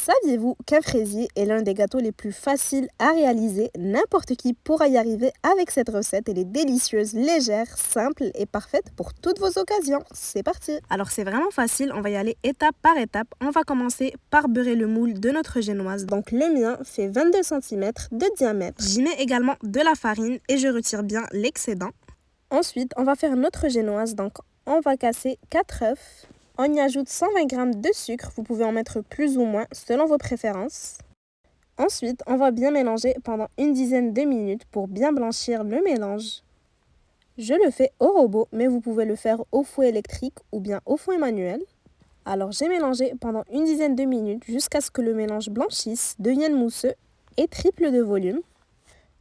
Saviez-vous qu'un fraisier est l'un des gâteaux les plus faciles à réaliser? N'importe qui pourra y arriver avec cette recette. Elle est délicieuse, légère, simple et parfaite pour toutes vos occasions. C'est parti! Alors c'est vraiment facile, on va y aller étape par étape. On va commencer par beurrer le moule de notre génoise. Donc le mien fait 22 cm de diamètre. J'y mets également de la farine et je retire bien l'excédent. Ensuite, on va faire notre génoise. Donc on va casser 4 œufs. On y ajoute 120 g de sucre, vous pouvez en mettre plus ou moins selon vos préférences. Ensuite, on va bien mélanger pendant une dizaine de minutes pour bien blanchir le mélange. Je le fais au robot, mais vous pouvez le faire au fouet électrique ou bien au fouet manuel. Alors j'ai mélangé pendant une dizaine de minutes jusqu'à ce que le mélange blanchisse, devienne mousseux et triple de volume.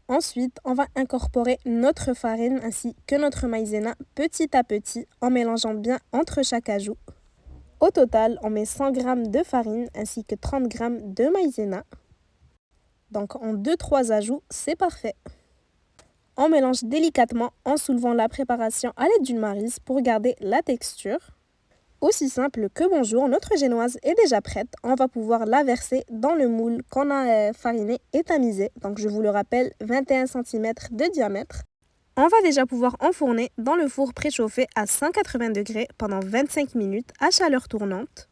Ensuite, on va incorporer notre farine ainsi que notre maïzena petit à petit en mélangeant bien entre chaque ajout. Au total, on met 100 g de farine ainsi que 30 g de maïzena. Donc en 2-3 ajouts, c'est parfait. On mélange délicatement en soulevant la préparation à l'aide d'une maryse pour garder la texture. Aussi simple que bonjour, notre génoise est déjà prête. On va pouvoir la verser dans le moule qu'on a fariné et tamisé. Donc je vous le rappelle, 21 cm de diamètre. On va déjà pouvoir enfourner dans le four préchauffé à 180 degrés pendant 25 minutes à chaleur tournante.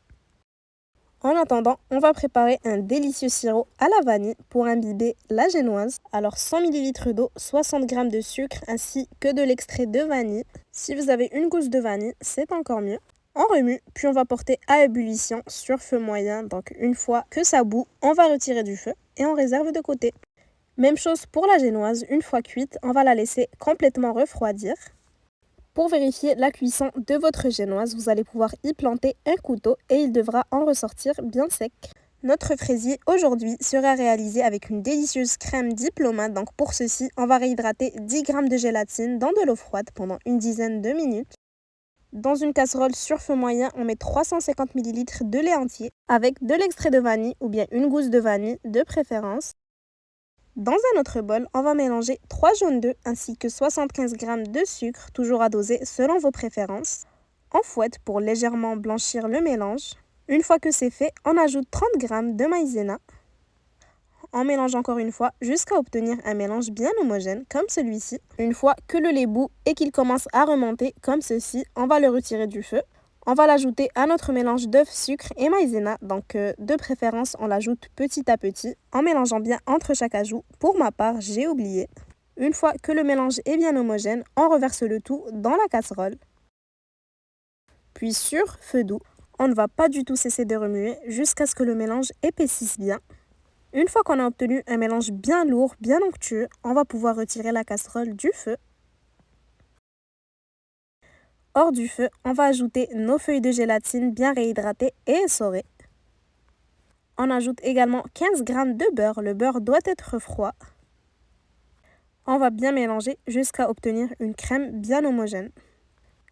En attendant, on va préparer un délicieux sirop à la vanille pour imbiber la génoise. Alors 100 ml d'eau, 60 g de sucre ainsi que de l'extrait de vanille. Si vous avez une gousse de vanille, c'est encore mieux. On remue, puis on va porter à ébullition sur feu moyen. Donc une fois que ça bout, on va retirer du feu et on réserve de côté. Même chose pour la génoise, une fois cuite, on va la laisser complètement refroidir. Pour vérifier la cuisson de votre génoise, vous allez pouvoir y planter un couteau et il devra en ressortir bien sec. Notre fraisier aujourd'hui sera réalisé avec une délicieuse crème diplomate. Donc pour ceci, on va réhydrater 10 g de gélatine dans de l'eau froide pendant une dizaine de minutes. Dans une casserole sur feu moyen, on met 350 ml de lait entier avec de l'extrait de vanille ou bien une gousse de vanille de préférence. Dans un autre bol, on va mélanger 3 jaunes d'œufs ainsi que 75 g de sucre, toujours à doser selon vos préférences. On fouette pour légèrement blanchir le mélange. Une fois que c'est fait, on ajoute 30 g de maïzena. On mélange encore une fois jusqu'à obtenir un mélange bien homogène comme celui-ci. Une fois que le lait bout et qu'il commence à remonter comme ceci, on va le retirer du feu. On va l'ajouter à notre mélange d'œufs, sucre et maïzena. Donc de préférence, on l'ajoute petit à petit en mélangeant bien entre chaque ajout. Pour ma part, j'ai oublié. Une fois que le mélange est bien homogène, on reverse le tout dans la casserole. Puis sur feu doux, on ne va pas du tout cesser de remuer jusqu'à ce que le mélange épaississe bien. Une fois qu'on a obtenu un mélange bien lourd, bien onctueux, on va pouvoir retirer la casserole du feu. Hors du feu, on va ajouter nos feuilles de gélatine bien réhydratées et essorées. On ajoute également 15 g de beurre. Le beurre doit être froid. On va bien mélanger jusqu'à obtenir une crème bien homogène.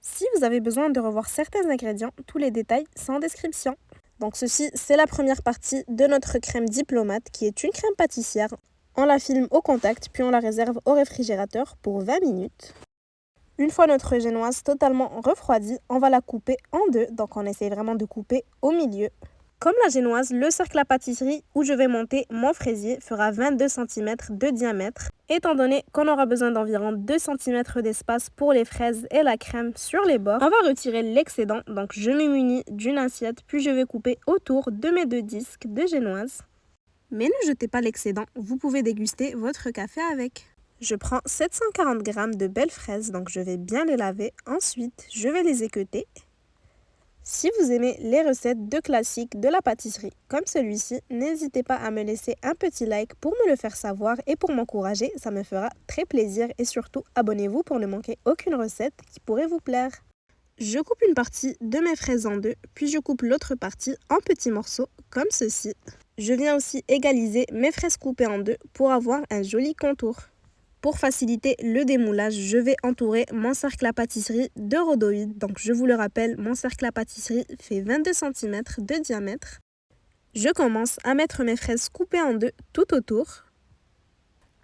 Si vous avez besoin de revoir certains ingrédients, tous les détails sont en description. Donc ceci, c'est la première partie de notre crème diplomate qui est une crème pâtissière. On la filme au contact, puis on la réserve au réfrigérateur pour 20 minutes. Une fois notre génoise totalement refroidie, on va la couper en deux. Donc on essaye vraiment de couper au milieu. Comme la génoise, le cercle à pâtisserie où je vais monter mon fraisier fera 22 cm de diamètre. Étant donné qu'on aura besoin d'environ 2 cm d'espace pour les fraises et la crème sur les bords, on va retirer l'excédent. Donc je me munis d'une assiette, puis je vais couper autour de mes 2 disques de génoise. Mais ne jetez pas l'excédent, vous pouvez déguster votre café avec. Je prends 740 g de belles fraises, donc je vais bien les laver. Ensuite, je vais les équeuter. Si vous aimez les recettes de classiques de la pâtisserie comme celui-ci, n'hésitez pas à me laisser un petit like pour me le faire savoir et pour m'encourager, ça me fera très plaisir. Et surtout, abonnez-vous pour ne manquer aucune recette qui pourrait vous plaire. Je coupe une partie de mes fraises en deux, puis je coupe l'autre partie en petits morceaux comme ceci. Je viens aussi égaliser mes fraises coupées en deux pour avoir un joli contour. Pour faciliter le démoulage, je vais entourer mon cercle à pâtisserie de rhodoïde. Donc je vous le rappelle, mon cercle à pâtisserie fait 22 cm de diamètre. Je commence à mettre mes fraises coupées en deux tout autour.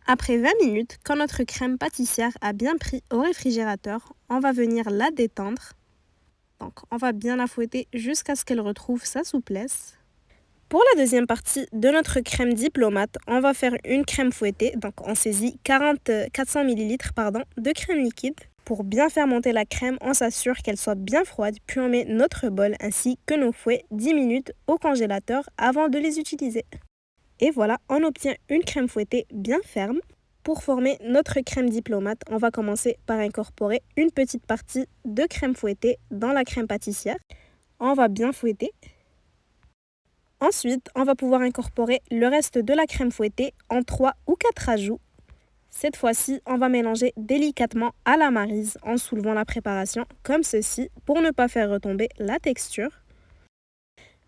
Après 20 minutes, quand notre crème pâtissière a bien pris au réfrigérateur, on va venir la détendre. Donc on va bien la fouetter jusqu'à ce qu'elle retrouve sa souplesse. Pour la deuxième partie de notre crème diplomate, on va faire une crème fouettée. Donc on saisit 400 ml de crème liquide. Pour bien faire monter la crème, on s'assure qu'elle soit bien froide, puis on met notre bol ainsi que nos fouets 10 minutes au congélateur avant de les utiliser. Et voilà, on obtient une crème fouettée bien ferme. Pour former notre crème diplomate, on va commencer par incorporer une petite partie de crème fouettée dans la crème pâtissière. On va bien fouetter. Ensuite, on va pouvoir incorporer le reste de la crème fouettée en 3 ou 4 ajouts. Cette fois-ci, on va mélanger délicatement à la maryse en soulevant la préparation comme ceci pour ne pas faire retomber la texture.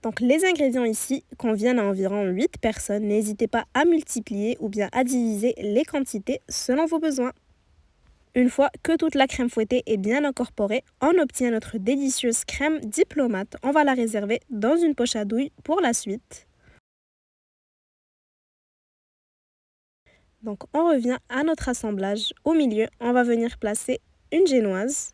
Donc les ingrédients ici conviennent à environ 8 personnes. N'hésitez pas à multiplier ou bien à diviser les quantités selon vos besoins. Une fois que toute la crème fouettée est bien incorporée, on obtient notre délicieuse crème diplomate. On va la réserver dans une poche à douille pour la suite. Donc on revient à notre assemblage. Au milieu, on va venir placer une génoise.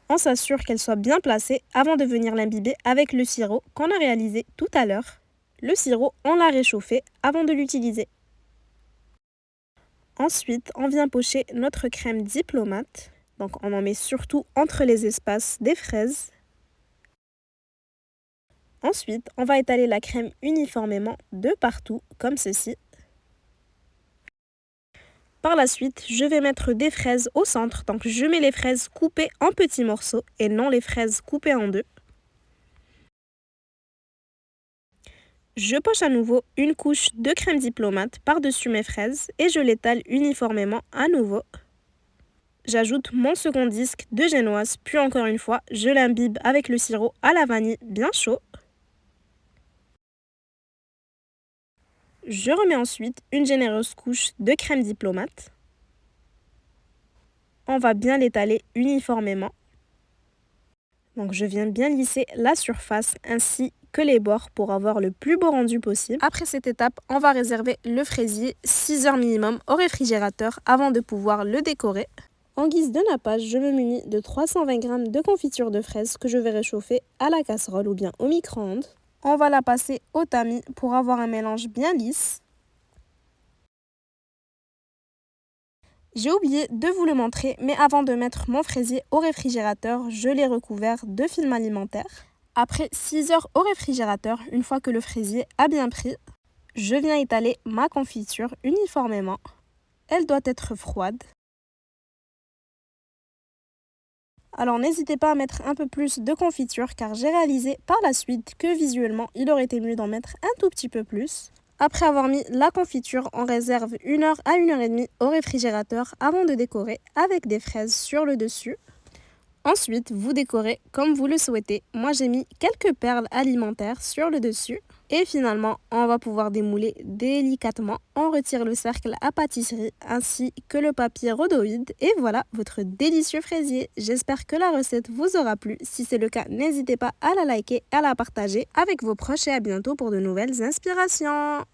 On s'assure qu'elle soit bien placée avant de venir l'imbiber avec le sirop qu'on a réalisé tout à l'heure. Le sirop, on l'a réchauffé avant de l'utiliser. Ensuite, on vient pocher notre crème diplomate. Donc on en met surtout entre les espaces des fraises. Ensuite, on va étaler la crème uniformément de partout, comme ceci. Par la suite, je vais mettre des fraises au centre. Donc je mets les fraises coupées en petits morceaux et non les fraises coupées en deux. Je poche à nouveau une couche de crème diplomate par-dessus mes fraises et je l'étale uniformément à nouveau. J'ajoute mon second disque de génoise, puis encore une fois, je l'imbibe avec le sirop à la vanille bien chaud. Je remets ensuite une généreuse couche de crème diplomate. On va bien l'étaler uniformément. Donc je viens bien lisser la surface ainsi que les bords pour avoir le plus beau rendu possible. Après cette étape, on va réserver le fraisier 6 heures minimum au réfrigérateur avant de pouvoir le décorer. En guise de nappage, je me munis de 320 g de confiture de fraises que je vais réchauffer à la casserole ou bien au micro-ondes. On va la passer au tamis pour avoir un mélange bien lisse. J'ai oublié de vous le montrer, mais avant de mettre mon fraisier au réfrigérateur, je l'ai recouvert de film alimentaire. Après 6 heures au réfrigérateur, une fois que le fraisier a bien pris, je viens étaler ma confiture uniformément. Elle doit être froide. Alors n'hésitez pas à mettre un peu plus de confiture car j'ai réalisé par la suite que visuellement il aurait été mieux d'en mettre un tout petit peu plus. Après avoir mis la confiture, on réserve 1 heure à 1 heure et demie au réfrigérateur avant de décorer avec des fraises sur le dessus. Ensuite, vous décorez comme vous le souhaitez. Moi, j'ai mis quelques perles alimentaires sur le dessus. Et finalement, on va pouvoir démouler délicatement. On retire le cercle à pâtisserie ainsi que le papier rhodoïde. Et voilà votre délicieux fraisier. J'espère que la recette vous aura plu. Si c'est le cas, n'hésitez pas à la liker, à la partager avec vos proches et à bientôt pour de nouvelles inspirations.